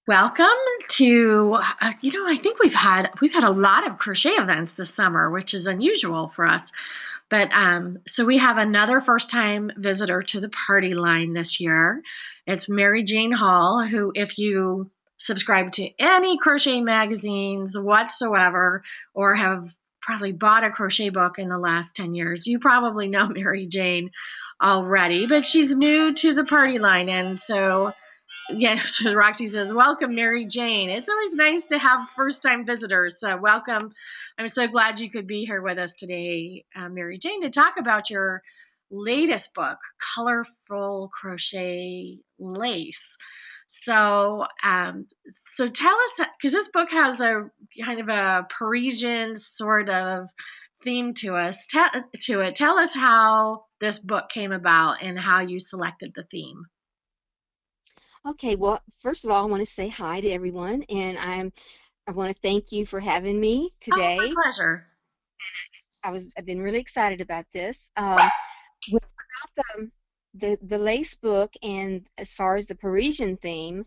Welcome to I think we've had a lot of crochet events this summer, which is unusual for us. But so we have another first time visitor to the party line this year. It's Mary Jane Hall, who, if you subscribe to any crochet magazines whatsoever, or have probably bought a crochet book in the last 10 years, you probably know Mary Jane already. But she's new to the party line, and so yeah, so Roxy says, welcome, Mary Jane. It's always nice to have first time visitors. So, welcome. I'm so glad you could be here with us today, Mary Jane, to talk about your latest book, Colorful Crochet Lace. So tell us, because this book has a kind of a Parisian sort of theme to it. Tell us how this book came about and how you selected the theme. Okay, well, first of all, I want to say hi to everyone, and I want to thank you for having me Oh, my today. pleasure. I've been really excited about this. About the lace book, and as far as the Parisian theme,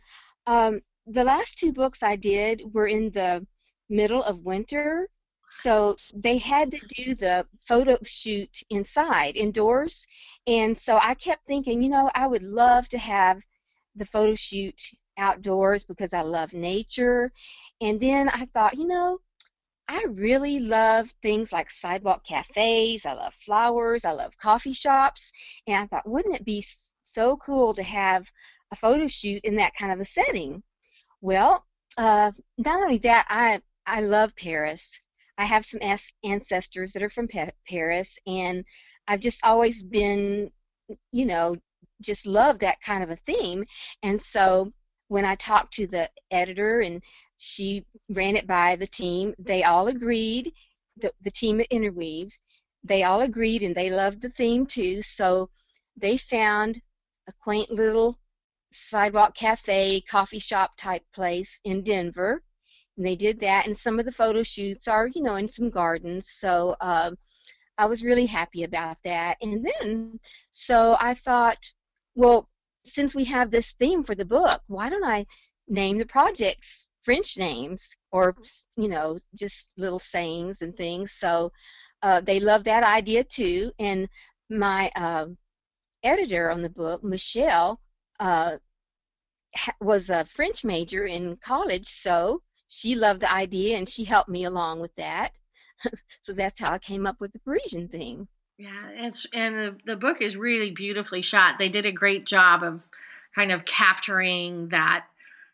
the last two books I did were in the middle of winter, so they had to do the photo shoot indoors, and so I kept thinking, I would love to have the photo shoot outdoors because I love nature. And then I thought, I really love things like sidewalk cafes. I love flowers. I love coffee shops. And I thought, wouldn't it be so cool to have a photo shoot in that kind of a setting? Well, not only that, I love Paris. I have some ancestors that are from Paris, and I've just always been, you know, just love that kind of a theme. And so when I talked to the editor and she ran it by the team, they all agreed, the team at Interweave, they all agreed and they loved the theme too. So they found a quaint little sidewalk cafe, coffee shop type place in Denver. And they did that, and some of the photo shoots are, in some gardens. So I was really happy about that. And then, so I thought, well, since we have this theme for the book, why don't I name the projects French names or, just little sayings and things. So they love that idea too. And my editor on the book, Michelle, uh, was a French major in college, so she loved the idea and she helped me along with that. So that's how I came up with the Parisian theme. Yeah, the book is really beautifully shot. They did a great job of kind of capturing that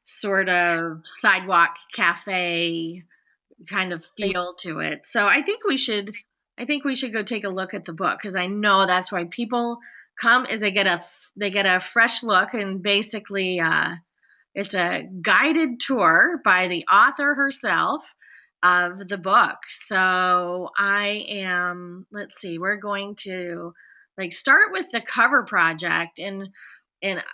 sort of sidewalk cafe kind of feel to it. So I think we should go take a look at the book because I know that's why people come is they get a fresh look and basically it's a guided tour by the author herself of the book. So let's see, we're going to start with the cover project, and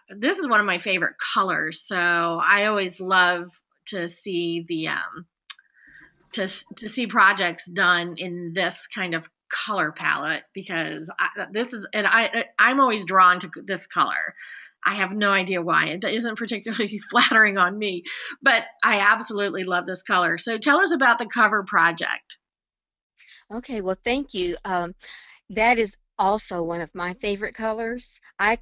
this is one of my favorite colors. So I always love to see to see projects done in this kind of color palette because I'm always drawn to this color. I have no idea why. It isn't particularly flattering on me, but I absolutely love this color. So tell us about the cover project. Okay, well, thank you. That is also one of my favorite colors. I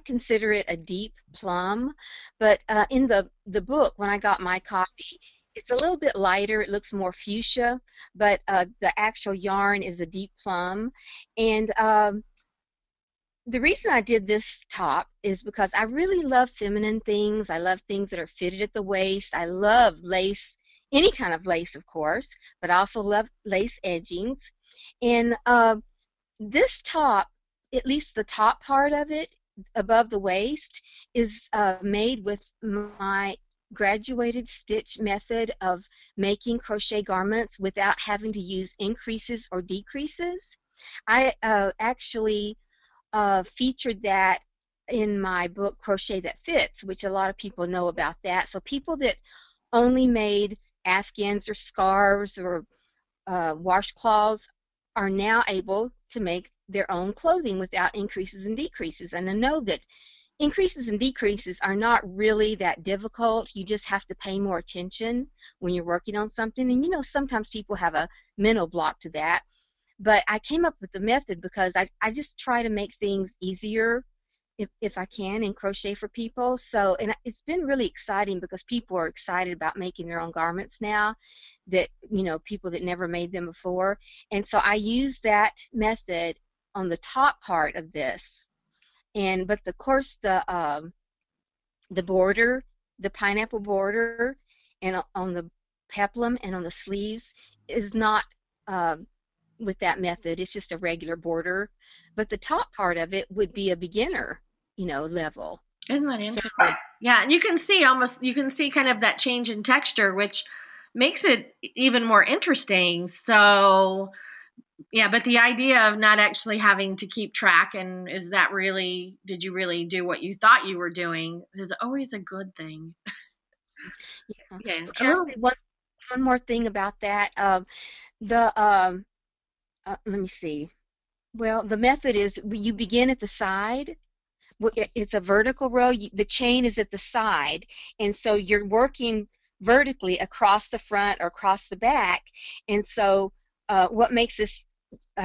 consider it a deep plum, but in the book, when I got my copy, it's a little bit lighter. It looks more fuchsia, but the actual yarn is a deep plum. And the reason I did this top is because I really love feminine things. I love things that are fitted at the waist. I love lace, any kind of lace, of course, but I also love lace edgings. And this top, at least the top part of it, above the waist, is made with my graduated stitch method of making crochet garments without having to use increases or decreases. I actually featured that in my book Crochet That Fits, which a lot of people know about that. So people that only made afghans or scarves or washcloths are now able to make their own clothing without increases and decreases. And I know that increases and decreases are not really that difficult. You just have to pay more attention when you're working on something. And sometimes people have a mental block to that. But I came up with the method because I just try to make things easier if I can in crochet for people. So, and it's been really exciting because people are excited about making their own garments now, that, people that never made them before. And so I use that method on the top part of this. But of course the border, the pineapple border, and on the peplum and on the sleeves is not with that method. It's just a regular border, but the top part of it would be a beginner, level. Isn't that So interesting? Yeah, and you can see kind of that change in texture, which makes it even more interesting. So, yeah, but the idea of not actually having to keep track and did you really do what you thought you were doing is always a good thing. yeah. Yeah, a Can I little. say one more thing about that? The Let me see. Well, the method is you begin at the side. It's a vertical row. The chain is at the side, and so you're working vertically across the front or across the back. And so, what makes this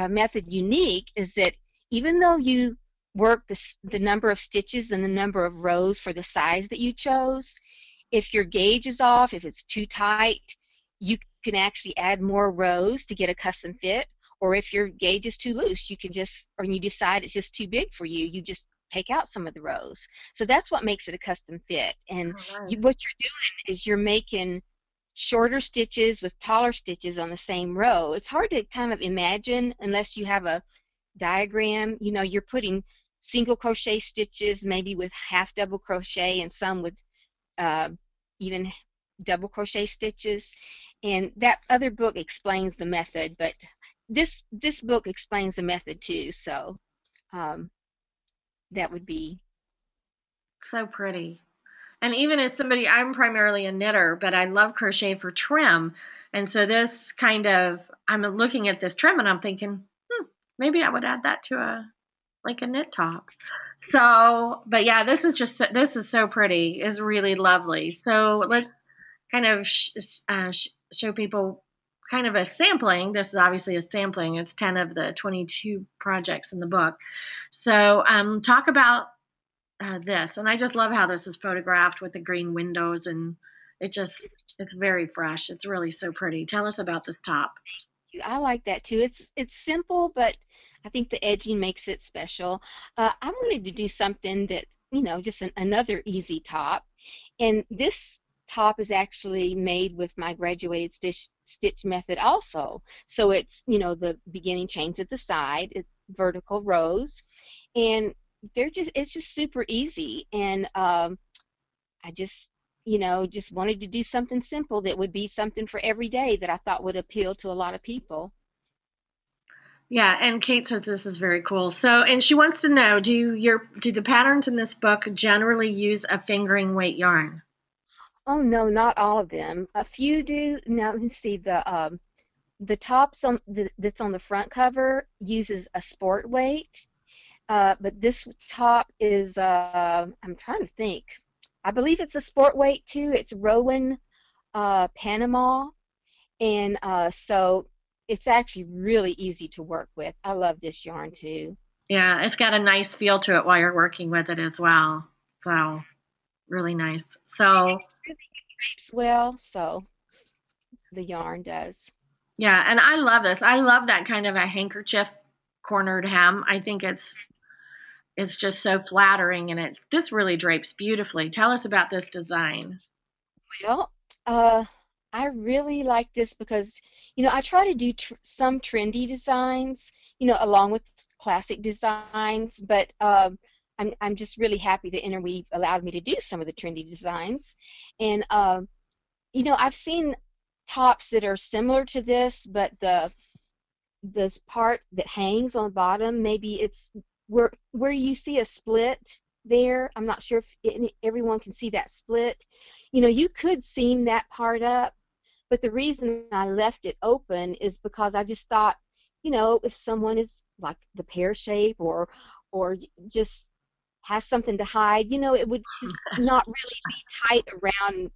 method unique is that even though you work the number of stitches and the number of rows for the size that you chose, if your gauge is off, if it's too tight, you can actually add more rows to get a custom fit. Or if your gauge is too loose, you can just, or you decide it's just too big for you, you just take out some of the rows. So that's what makes it a custom fit. And Oh, nice. what you're doing is you're making shorter stitches with taller stitches on the same row. It's hard to kind of imagine unless you have a diagram. You're putting single crochet stitches, maybe with half double crochet, and some with uh, even double crochet stitches. And that other book explains the method, but this book explains the method too. So um, that would be. So pretty. And even as somebody, I'm primarily a knitter, but I love crochet for trim. And so I'm looking at this trim and I'm thinking, maybe I would add that to a knit top. So, but yeah, this is so pretty. It's really lovely. So let's kind of show people kind of a sampling. This is obviously a sampling. It's 10 of the 22 projects in the book. So talk about this. And I just love how this is photographed with the green windows, and it's very fresh. It's really so pretty. Tell us about this top. I like that too. It's simple, but I think the edging makes it special. I wanted to do something that, just another easy top. And this top is actually made with my graduated stitch method also. So it's, the beginning chains at the side, it's vertical rows, and it's just super easy. And I just wanted to do something simple that would be something for every day that I thought would appeal to a lot of people. Yeah, and Kate says this is very cool. So, and she wants to know, do the patterns in this book generally use a fingering weight yarn? Oh no, not all of them. A few do. Now let's see, the tops that's on the front cover uses a sport weight, but this top is I'm trying to think. I believe it's a sport weight too. It's Rowan Panama, and so it's actually really easy to work with. I love this yarn too. Yeah, it's got a nice feel to it while you're working with it as well. So, really nice. So, Really drapes well, so the yarn does. yeah, and I love this. I love that kind of a handkerchief cornered hem. I think it's just so flattering, and this really drapes beautifully. Tell us about this design. Well, uh, I really like this because, I try to do some trendy designs, along with classic designs, but I'm just really happy that Interweave allowed me to do some of the trendy designs. And, I've seen tops that are similar to this, but this part that hangs on the bottom, maybe it's where you see a split there. I'm not sure if everyone can see that split. You could seam that part up, but the reason I left it open is because I just thought, if someone is like the pear shape or just has something to hide. It would just not really be tight around,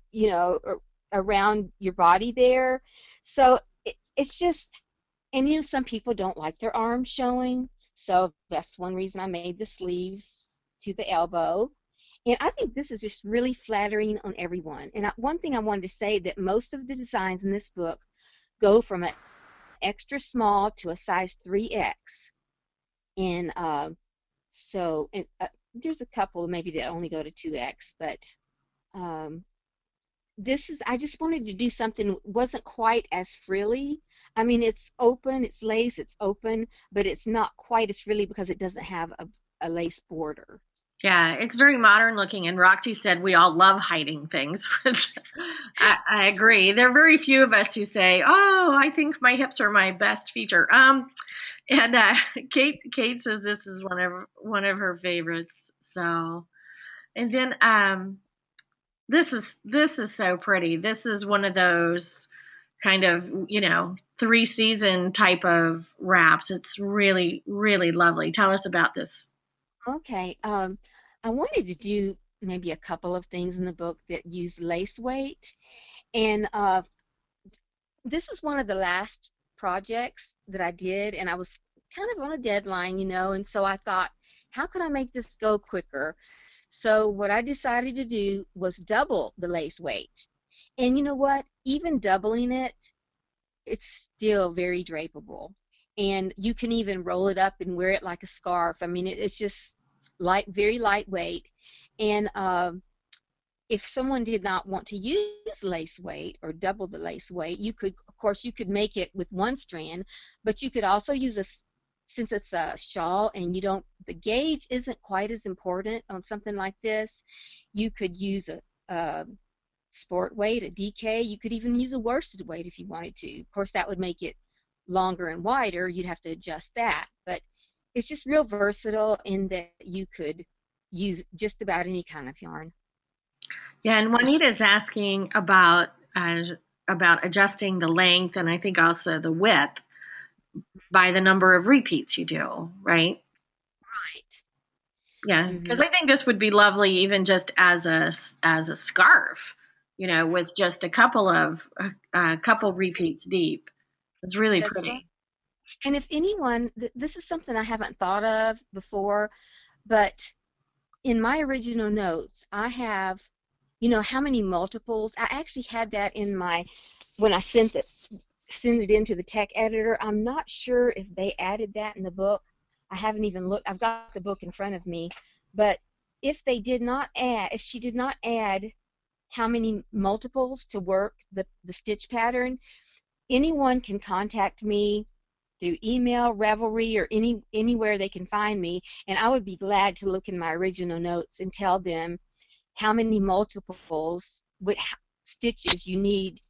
around your body there. So it's just, and some people don't like their arms showing. So that's one reason I made the sleeves to the elbow. And I think this is just really flattering on everyone. And one thing I wanted to say, that most of the designs in this book go from an extra small to a size 3X. And there's a couple maybe that only go to 2X, but um, I just wanted to do something that wasn't quite as frilly. I mean, it's open, it's lace, it's open, but it's not quite as frilly because it doesn't have a lace border. Yeah, it's very modern looking, and Roxy said we all love hiding things, which I agree. There are very few of us who say, "Oh, I think my hips are my best feature." And Kate says this is one of her favorites. So, and then this is so pretty. This is one of those kind of 3-season type of wraps. It's really really lovely. Tell us about this. Okay, I wanted to do maybe a couple of things in the book that use lace weight, and this is one of the last projects that I did, and I was kind of on a deadline, and so I thought, how could I make this go quicker? So what I decided to do was double the lace weight. And you know what? Even doubling it, it's still very drapable. And you can even roll it up and wear it like a scarf. I mean, it's just very lightweight. And if someone did not want to use lace weight or double the lace weight, of course, you could make it with one strand, but you could also use since it's a shawl and the gauge isn't quite as important on something like this, you could use a sport weight, a DK. You could even use a worsted weight if you wanted to. Of course, that would make it longer and wider. You'd have to adjust that, but it's just real versatile in that you could use just about any kind of yarn. Yeah, and Juanita's asking about adjusting the length and I think also the width by the number of repeats you do, right? Right. Yeah, because Hmm. I think this would be lovely even just as a scarf, with just a couple repeats deep. It's really That's right. pretty. And if anyone, this is something I haven't thought of before, but in my original notes, I have, how many multiples. I actually had that when I send it into the tech editor. I'm not sure if they added that in the book. I haven't even looked. I've got the book in front of me, but if she did not add how many multiples to work the stitch pattern, anyone can contact me through email, Ravelry, or anywhere they can find me, and I would be glad to look in my original notes and tell them how many multiples, what stitches you need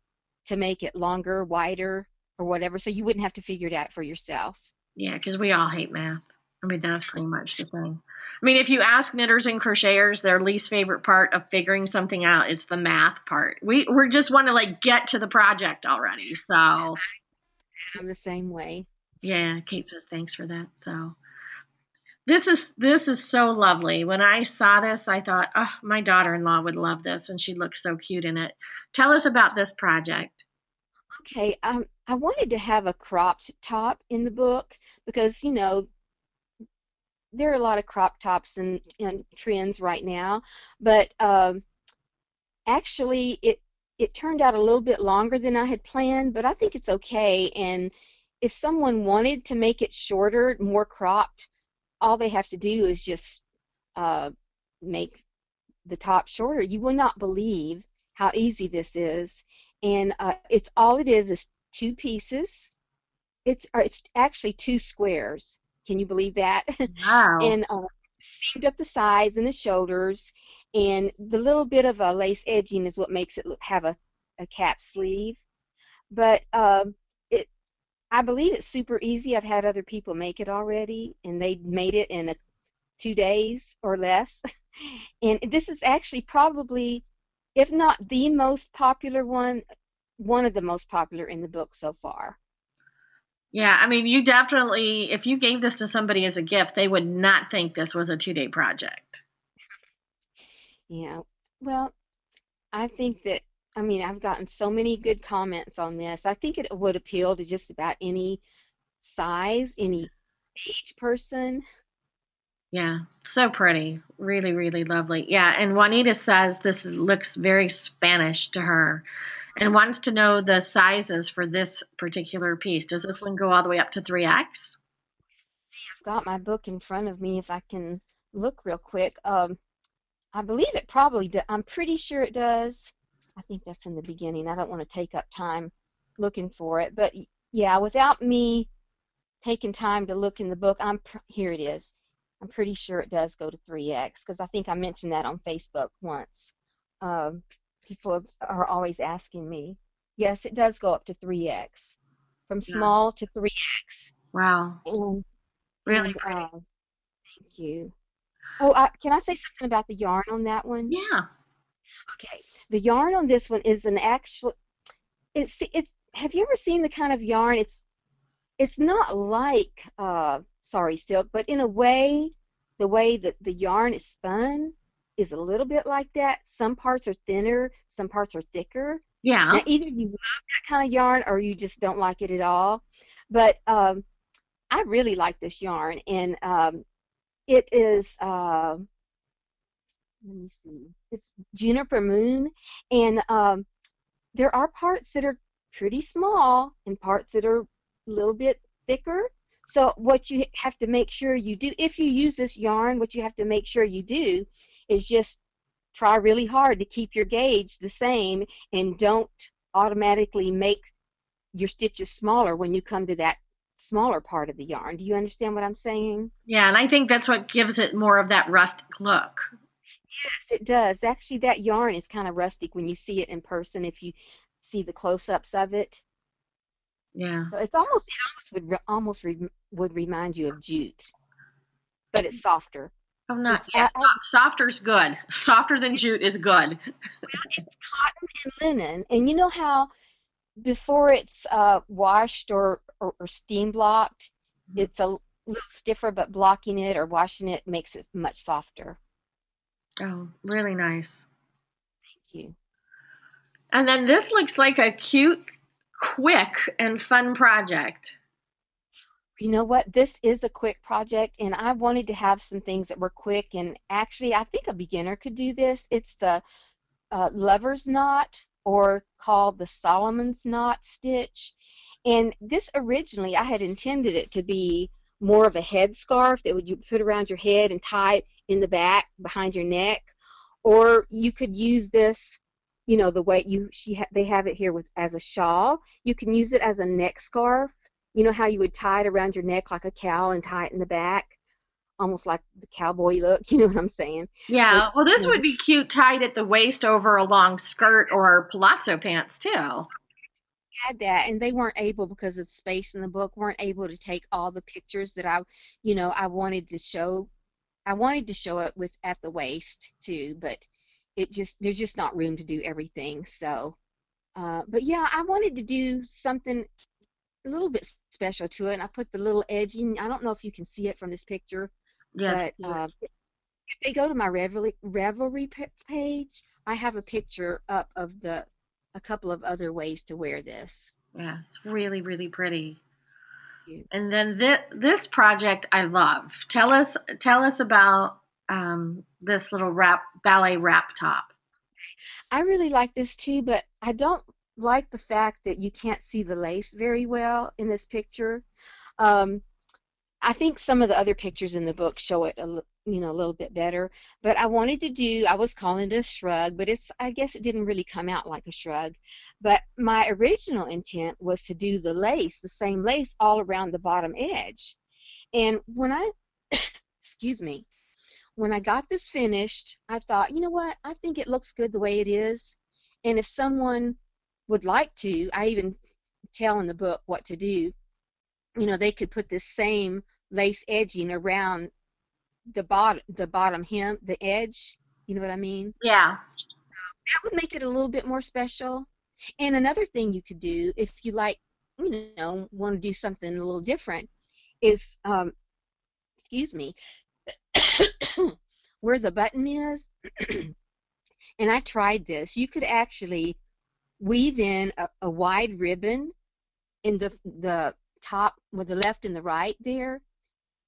to make it longer, wider, or whatever, so you wouldn't have to figure it out for yourself. Yeah, because we all hate math. I mean, that's pretty much the thing. I mean, if you ask knitters and crocheters, their least favorite part of figuring something out is the math part. We just want to like get to the project already. So I'm the same way. yeah, Kate says thanks for that. So this is so lovely. When I saw this, I thought, oh, my daughter-in-law would love this, and she looks so cute in it. Tell us about this project. Okay, I wanted to have a cropped top in the book because, there are a lot of crop tops and trends right now, but actually it turned out a little bit longer than I had planned, but I think it's okay. And if someone wanted to make it shorter, more cropped, all they have to do is just uh, make the top shorter. You will not believe how easy this is. And it's all it is two pieces. It's actually two squares. Can you believe that? Wow. And seamed up the sides and the shoulders, and the little bit of a lace edging is what makes it have a cap sleeve. But it, I believe it's super easy. I've had other people make it already, and they made it in 2 days or less. And this is actually probably, if not the most popular one of the most popular in the book so far. Yeah, I mean, you definitely, if you gave this to somebody as a gift, they would not think this was a 2-day project. Yeah. Well, I think that, I mean, I've gotten so many good comments on this. I think it would appeal to just about any size, any age person. Yeah, so pretty. Really, really lovely. Yeah, and Juanita says this looks very Spanish to her and wants to know the sizes for this particular piece. Does this one go all the way up to 3X? I've got my book in front of me if I can look real quick. I believe it probably does. I'm pretty sure it does. I think that's in the beginning. I don't want to take up time looking for it, but yeah, without me taking time to look in the book, here it is. I'm pretty sure it does go to 3X because I think I mentioned that on Facebook once. Um, People are always asking me. Yes, it does go up to 3X, from Yeah. small to 3X. Wow. And Really and pretty. thank you. Oh, can I say something about the yarn on that one? Yeah. Okay, the yarn on this one is an actual. It's. Have you ever seen the kind of yarn? It's not like sorry silk, but in a way, the way that the yarn is spun is a little bit like that. Some parts are thinner, some parts are thicker. Now, Yeah. either you love that kind of yarn or you just don't like it at all. But I really like this yarn, and it is. Let me see. It's Juniper Moon, and there are parts that are pretty small and parts that are a little bit thicker. So what you have to make sure you do, if you use this yarn, what you have to make sure you do is just try really hard to keep your gauge the same and don't automatically make your stitches smaller when you come to that smaller part of the yarn. Do you understand what I'm saying? Yeah, and I think that's what gives it more of that rustic look. Yes, it does. Actually, that yarn is kind of rustic when you see it in person, if you see the close-ups of it. Yeah. So it almost would remind you of jute, but it's softer. Oh, not It's yes. Softer's good. Softer than jute is good. cotton and linen, and you know how before it's washed or steam blocked, it's a little stiffer, but blocking it or washing it makes it much softer. Oh, really nice. Thank you. And then this looks like a cute, quick, and fun project. You know what? This is a quick project, and I wanted to have some things that were quick. And actually, I think a beginner could do this. It's the lover's knot, or called the Solomon's knot stitch. And this originally, I had intended it to be more of a headscarf that would you put around your head and tie it in the back behind your neck, or you could use this, the way they have it here with as a shawl. You can use it as a neck scarf. You know how you would tie it around your neck like a cow and tie it in the back, almost like the cowboy look. You know what I'm saying? But Yeah, well, this would be cute tied at the waist over a long skirt or palazzo pants, too. had that, and they weren't able, because of space in the book, weren't able to take all the pictures that I wanted to show. I wanted to show it with at the waist too, but there's just not room to do everything. So, but yeah, I wanted to do something a little bit special to it, and I put the little edging. I don't know if you can see it from this picture, Yeah, it's but cute. if they go to my Revelry page, I have a picture up of a couple of other ways to wear this. Yeah, it's really, really pretty. You- And then this project I love. Tell us about this little ballet wrap top. I really like this too, but I don't like the fact that you can't see the lace very well in this picture. Um, I think some of the other pictures in the book show it a little bit better. But I was calling it a shrug, but I guess it didn't really come out like a shrug. But my original intent was to do the same lace all around the bottom edge. And excuse me, when I got this finished, I thought, you know what? I think it looks good the way it is. And if someone would like to, I even tell in the book what to do. They could put this same lace edging around the bottom hem, the edge. You know what I mean? Yeah. That would make it a little bit more special. And another thing you could do, if you like, want to do something a little different, is, excuse me, where the button is. And I tried this. You could actually weave in a wide ribbon in the top with the left and the right there.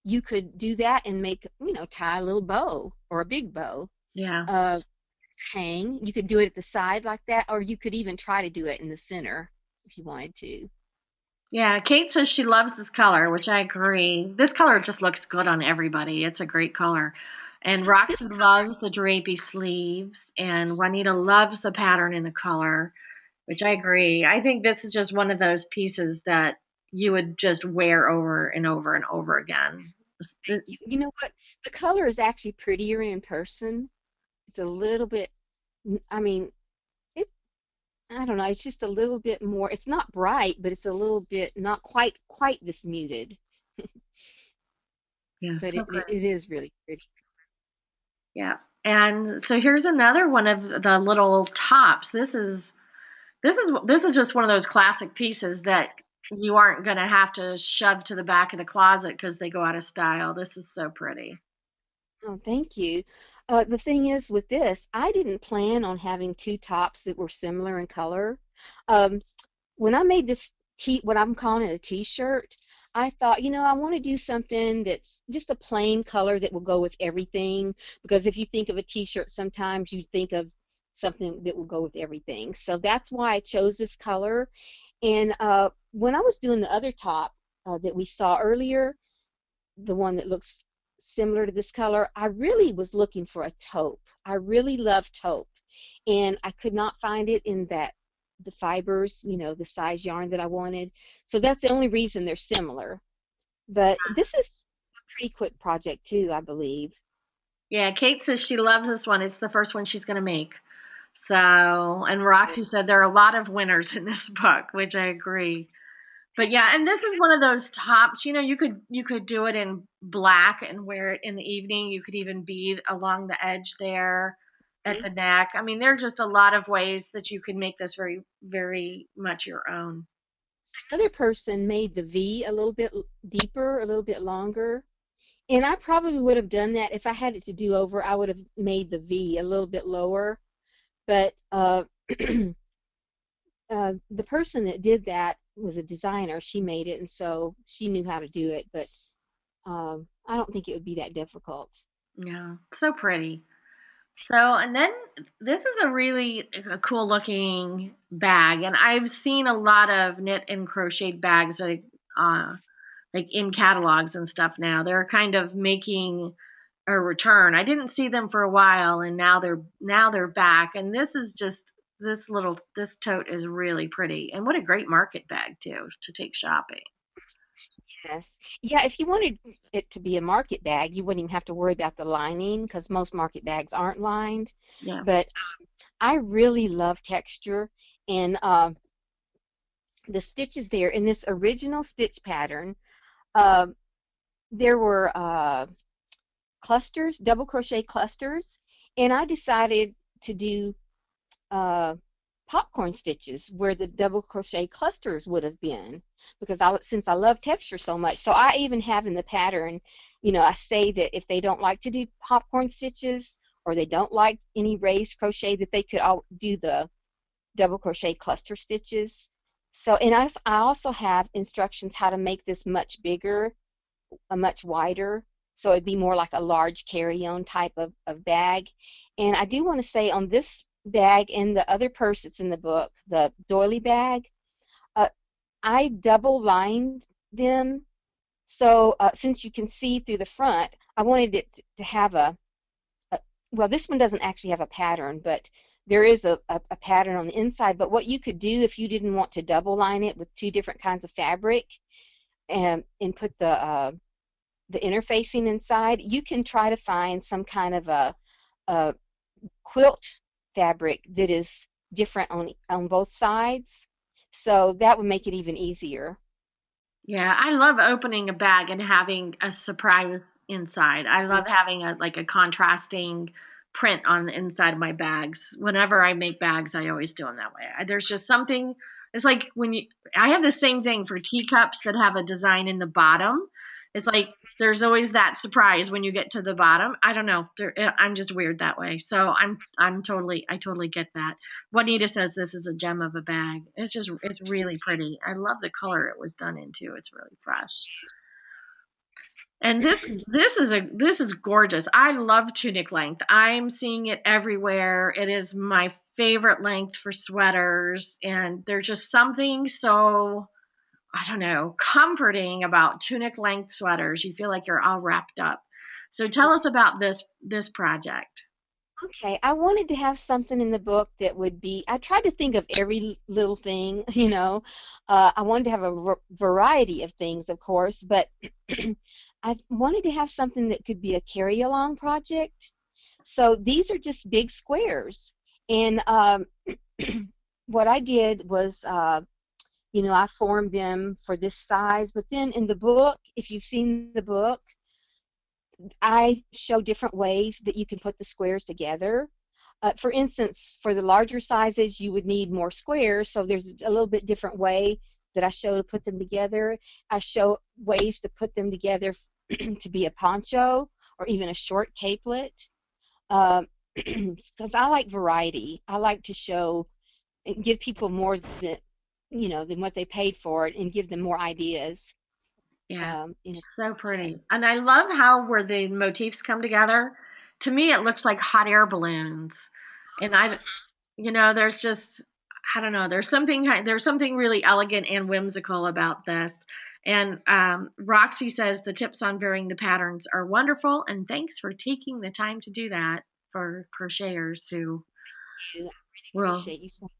You could do that and make, tie a little bow or a big bow. Yeah. Uh, Hang. You could do it at the side like that, or you could even try to do it in the center if you wanted to. Yeah, Kate says she loves this color, which I agree. This color just looks good on everybody. It's a great color. And This, Roxy loves the drapey sleeves, and Juanita loves the pattern in the color, which I agree. I think this is just one of those pieces that you would just wear over and over and over again. you know what? The color is actually prettier in person. It's a little bit, I mean, it, I don't know, it's just a little bit more, it's not bright, but it's a little bit not quite this muted, Yeah, but so it pretty. is really pretty. Yeah. And so here's another one of the little tops. This is just one of those classic pieces that you aren't going to have to shove to the back of the closet because they go out of style. This is so pretty. Oh, thank you. The thing is with this, I didn't plan on having two tops that were similar in color. Um, when I made this what I'm calling it a t-shirt, I thought, I want to do something that's just a plain color that will go with everything. Because if you think of a t-shirt, sometimes you think of something that will go with everything. So that's why I chose this color. And when I was doing the other top that we saw earlier, the one that looks similar to this color, I really was looking for a taupe. I really love taupe, and I could not find it in the fibers, the size yarn that I wanted. So that's the only reason they're similar. But this is a pretty quick project too, I believe. Yeah, Kate says she loves this one. It's the first one she's going to make. So, and Roxy said there are a lot of winners in this book, which I agree. But yeah, and this is one of those tops, you could do it in black and wear it in the evening. You could even bead along the edge there at the neck. I mean, there are just a lot of ways that you could make this very, very much your own. Another person made the V a little bit deeper, a little bit longer. And I probably would have done that if I had it to do over. I would have made the V a little bit lower. But the person that did that was a designer. She made it, and so she knew how to do it. But I don't think it would be that difficult. Yeah, so pretty. So, and then this is a really cool looking bag, and I've seen a lot of knit and crocheted bags like in catalogs and stuff now. They're kind of making a return. I didn't see them for a while, and now they're back. And this is just this tote is really pretty, and what a great market bag too to take shopping. Yes. Yeah, if you wanted it to be a market bag, you wouldn't even have to worry about the lining because most market bags aren't lined. Yeah, But I really love texture, and the stitches there in this original stitch pattern, uh, there were clusters, double crochet clusters, and I decided to do uh, popcorn stitches where the double crochet clusters would have been because since I love texture so much. So I even have in the pattern, I say that if they don't like to do popcorn stitches or they don't like any raised crochet, that they could all do the double crochet cluster stitches. So, and I also have instructions how to make this much bigger, much wider, so it'd be more like a large carry-on type of bag. And I do want to say on this bag and the other purse that's in the book, the doily bag, uh, I double lined them. So since you can see through the front, I wanted it to have a well, this one doesn't actually have a pattern, but there is a pattern on the inside. But what you could do if you didn't want to double line it with two different kinds of fabric and put the interfacing inside, you can try to find some kind of a quilt fabric that is different on both sides. So that would make it even easier. yeah, I love opening a bag and having a surprise inside. I Mm. love having a contrasting print on the inside of my bags. Whenever I make bags, I always do them that way. There's just something. It's like I have the same thing for teacups that have a design in the bottom. It's like there's always that surprise when you get to the bottom. I don't know. I'm just weird that way. So I totally get that. Juanita says this is a gem of a bag. It's really pretty. I love the color it was done into. It's really fresh. And this is gorgeous. I love tunic length. I'm seeing it everywhere. It is my favorite length for sweaters, and there's just something so, I don't know, comforting about tunic length sweaters. You feel like you're all wrapped up. So tell us about this project. Okay, I wanted to have something in the book that would be, I tried to think of every little thing, you know. I wanted to have a variety of things, of course, but I wanted to have something that could be a carry-along project. So these are just big squares. And what I did was, I formed them for this size, but then in the book, if you've seen the book, I show different ways that you can put the squares together. For instance, for the larger sizes, you would need more squares, so there's a little bit different way that I show to put them together. I show ways to put them together to be a poncho or even a short capelet, because I like variety. I like to show and give people more than what they paid for it, and give them more ideas. Yeah, You know, so pretty. And I love how where the motifs come together. To me, it looks like hot air balloons. And there's just, I don't know, there's something really elegant and whimsical about this. And Roxy says the tips on varying the patterns are wonderful, and thanks for taking the time to do that for crocheters who I really will, appreciate you so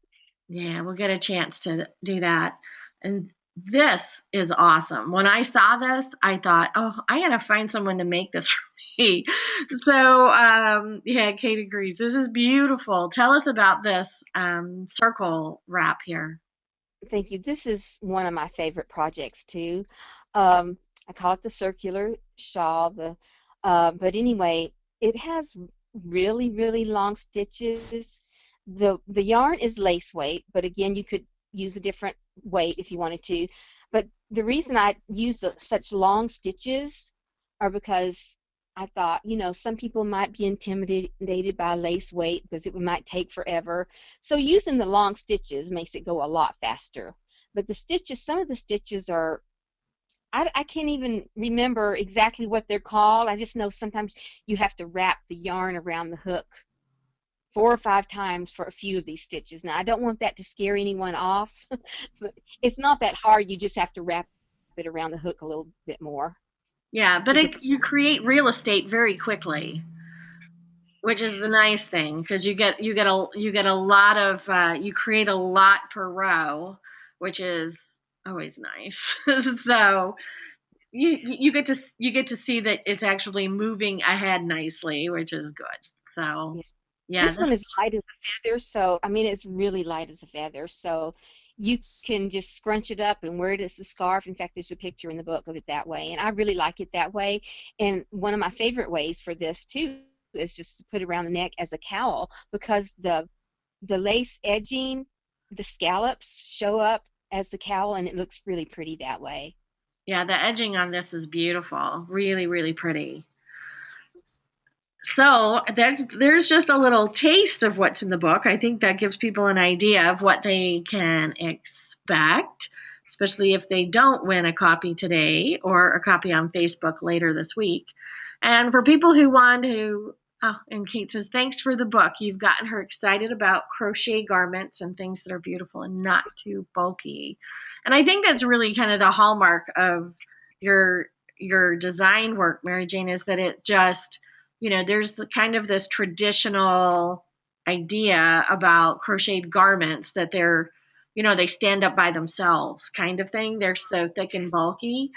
yeah, we'll get a chance to do that. And this is awesome. When I saw this, I thought, oh, I gotta find someone to make this for me. So, yeah, Kate agrees. This is beautiful. Tell us about this circle wrap here. Thank you. This is one of my favorite projects too. Um, I call it the circular shawl. But anyway, it has really, really long stitches. The yarn is lace weight, but again, you could use a different weight if you wanted to. But the reason I use such long stitches are because I thought, some people might be intimidated by lace weight because it might take forever. So using the long stitches makes it go a lot faster. But some of the stitches are, I can't even remember exactly what they're called. I just know sometimes you have to wrap the yarn around the hook 4 or 5 times for a few of these stitches. Now, I don't want that to scare anyone off, but it's not that hard. You just have to wrap it around the hook a little bit more Yeah, but to get. you create real estate very quickly, which is the nice thing because you get a lot of you create a lot per row, which is always nice. So you get to see that it's actually moving ahead nicely, which is good. So Yeah. yeah, This this, one is light as a feather, so I mean it's really light as a feather. So you can just scrunch it up and wear it as a scarf. In fact, there's a picture in the book of it that way, and I really like it that way. And one of my favorite ways for this too is just to put it around the neck as a cowl because the lace edging, the scallops show up as the cowl, and it looks really pretty that way. yeah, the edging on this is beautiful, really really pretty. So there's just a little taste of what's in the book. I think that gives people an idea of what they can expect, especially if they don't win a copy today or a copy on Facebook later this week. And for people who want to, oh, and Kate says, thanks for the book. You've gotten her excited about crochet garments and things that are beautiful and not too bulky. And I think that's really kind of the hallmark of your your design work, Mary Jane, is that it just, there's the kind of this traditional idea about crocheted garments that they stand up by themselves kind of thing. They're so thick and bulky.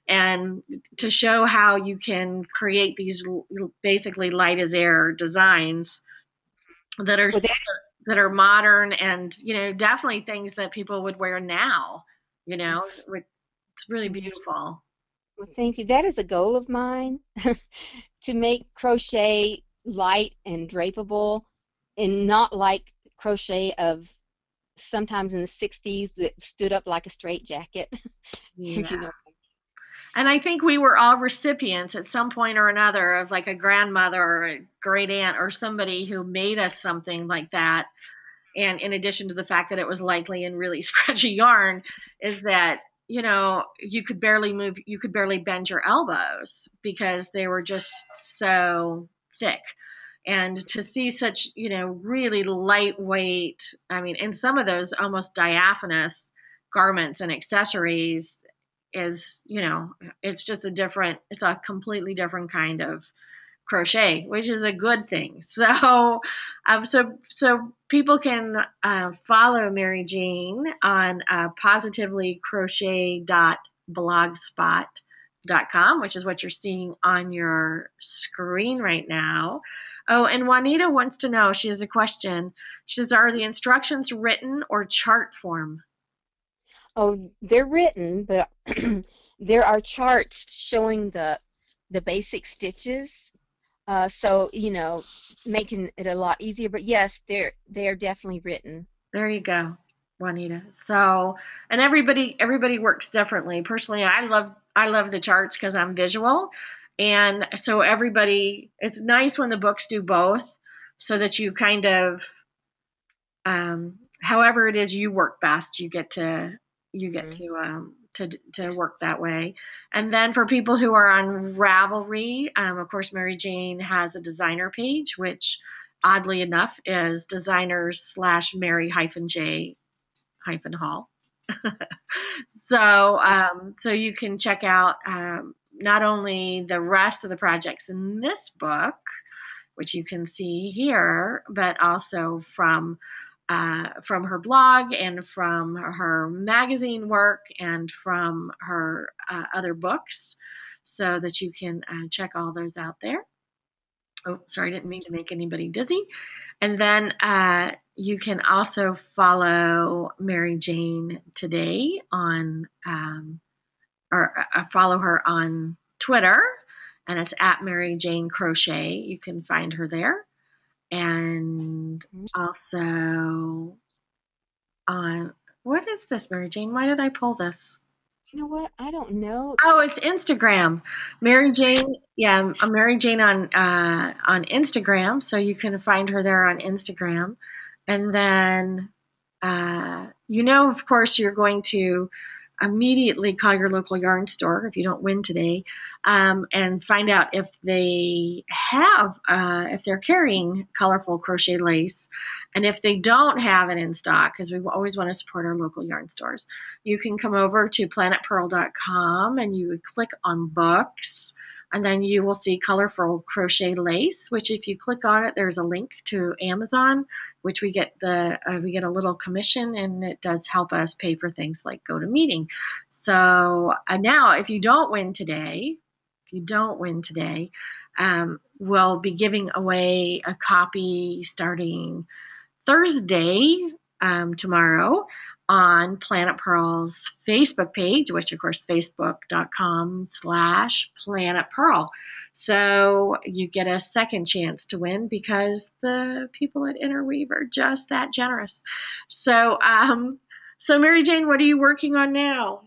And to show how you can create these basically light as air designs that are Well, that, that are modern and definitely things that people would wear now. It's really beautiful. well, thank you. That is a goal of mine to make crochet light and drapable and not like crochet of sometimes in the 60s that stood up like a straight jacket. If Yeah. you know. And I think we were all recipients at some point or another of like a grandmother or a great aunt or somebody who made us something like that. And in addition to the fact that it was likely in really scratchy yarn, is that, you could barely move, you could barely bend your elbows because they were just so thick. And to see such, really lightweight, I mean, in some of those almost diaphanous garments and accessories is, it's just it's a completely different kind of crochet, which is a good thing. So people can follow Mary Jane on positivelycrochet.blogspot.com, which is what you're seeing on your screen right now. Oh, and Juanita wants to know, she has a question. She says, are the instructions written or chart form? Oh, they're written, but there are charts showing the basic stitches. So, making it a lot easier. But yes, they are definitely written. There you go, Juanita. So, and everybody works differently. Personally, I love the charts because I'm visual, and so everybody. It's nice when the books do both, so that you kind of, however it is you work best, you get to work that way. And then for people who are on Ravelry, of course, Mary Jane has a designer page, which oddly enough is designers/Mary-J-Hall. So you can check out not only the rest of the projects in this book, which you can see here, but also from her blog and from her magazine work and from her other books, so that you can check all those out there. Oh, sorry, I didn't mean to make anybody dizzy. And then you can also follow Mary Jane today or follow her on Twitter, and it's at Mary Jane Crochet. You can find her there. And also on, what is this, Mary Jane? Why did I pull this? You know what? I don't know. Oh, it's Instagram. Mary Jane, yeah, Mary Jane on Instagram, so you can find her there on Instagram. And then of course, you're going to immediately call your local yarn store if you don't win today, and find out if if they're carrying colorful crochet lace. And if they don't have it in stock, because we always want to support our local yarn stores, you can come over to planetpurl.com and you would click on books. And then you will see colorful crochet lace, which if you click on it, there's a link to Amazon, which we get a little commission, and it does help us pay for things like GoToMeeting. So now, if you don't win today, we'll be giving away a copy starting Thursday, tomorrow, on Planet Pearl's Facebook page, which of course facebook.com/Planet Pearl. So you get a second chance to win because the people at Interweave are just that generous. So Mary Jane, what are you working on now?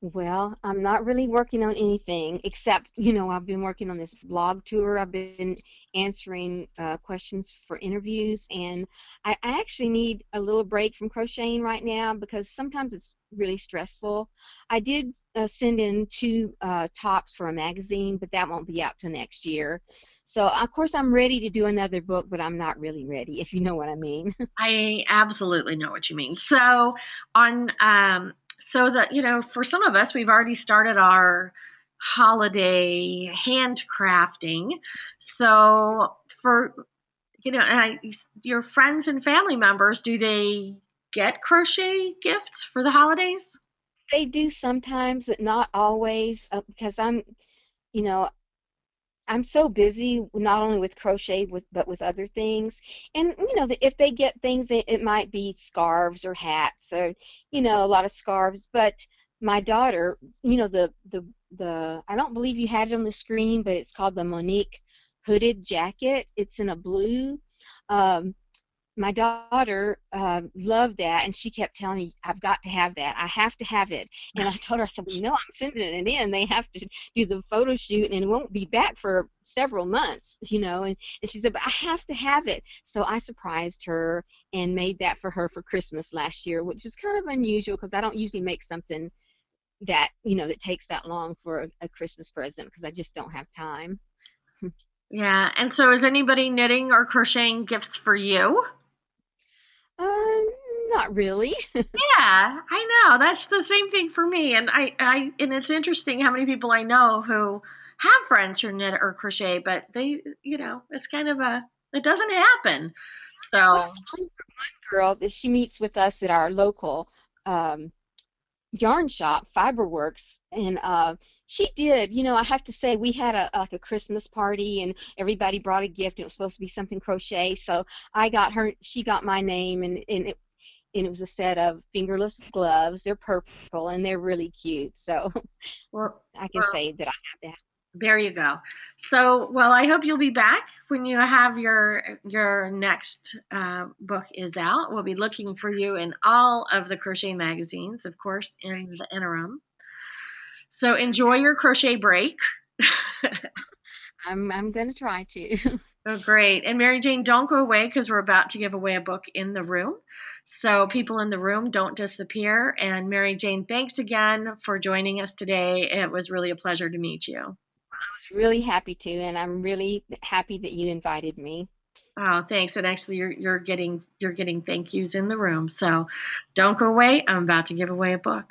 Well, I'm not really working on anything except, I've been working on this blog tour. I've been answering questions for interviews, and I actually need a little break from crocheting right now because sometimes it's really stressful. I did send in two tops for a magazine, but that won't be out till next year. So, of course, I'm ready to do another book, but I'm not really ready, if you know what I mean. I absolutely know what you mean. So on so that for some of us, we've already started our holiday handcrafting. So for your friends and family members, do they get crochet gifts for the holidays? They do sometimes, but not always, because you know, I'm so busy not only with crochet but with other things. And if they get things, it might be scarves or hats or a lot of scarves. But my daughter, the I don't believe you had it on the screen, but it's called the Monique hooded jacket. It's in a blue. Um, my daughter loved that, and she kept telling me, "I've got to have that. I have to have it." And I told her, I said, "Well, I'm sending it in. They have to do the photo shoot, and it won't be back for several months, you know." And she said, "But I have to have it." So I surprised her and made that for her for Christmas last year, which is kind of unusual because I don't usually make something that that takes that long for a Christmas present because I just don't have time. Yeah. And so is anybody knitting or crocheting gifts for you? Um, Not really. Yeah, I know. That's the same thing for me. And and it's interesting how many people I know who have friends who knit or crochet, but it's kind of it doesn't happen. One So, girl that she meets with us at our local um, yarn shop, Fiberworks, and she did. I have to say we had a Christmas party, and everybody brought a gift. And it was supposed to be something crochet, so I got her. She got my name, and it was a set of fingerless gloves. They're purple and they're really cute. So well, I can well, say that I have that. there you go. So, well, I hope you'll be back when you have your next book is out. We'll be looking for you in all of the crochet magazines, of course, in the interim. So enjoy your crochet break. I'm gonna try to. Oh, great. And Mary Jane, don't go away because we're about to give away a book in the room. So people in the room don't disappear. And Mary Jane, thanks again for joining us today. It was really a pleasure to meet you. Was really happy to, and I'm really happy that you invited me. Oh, thanks. And actually you're getting thank yous in the room. So don't go away. I'm about to give away a book.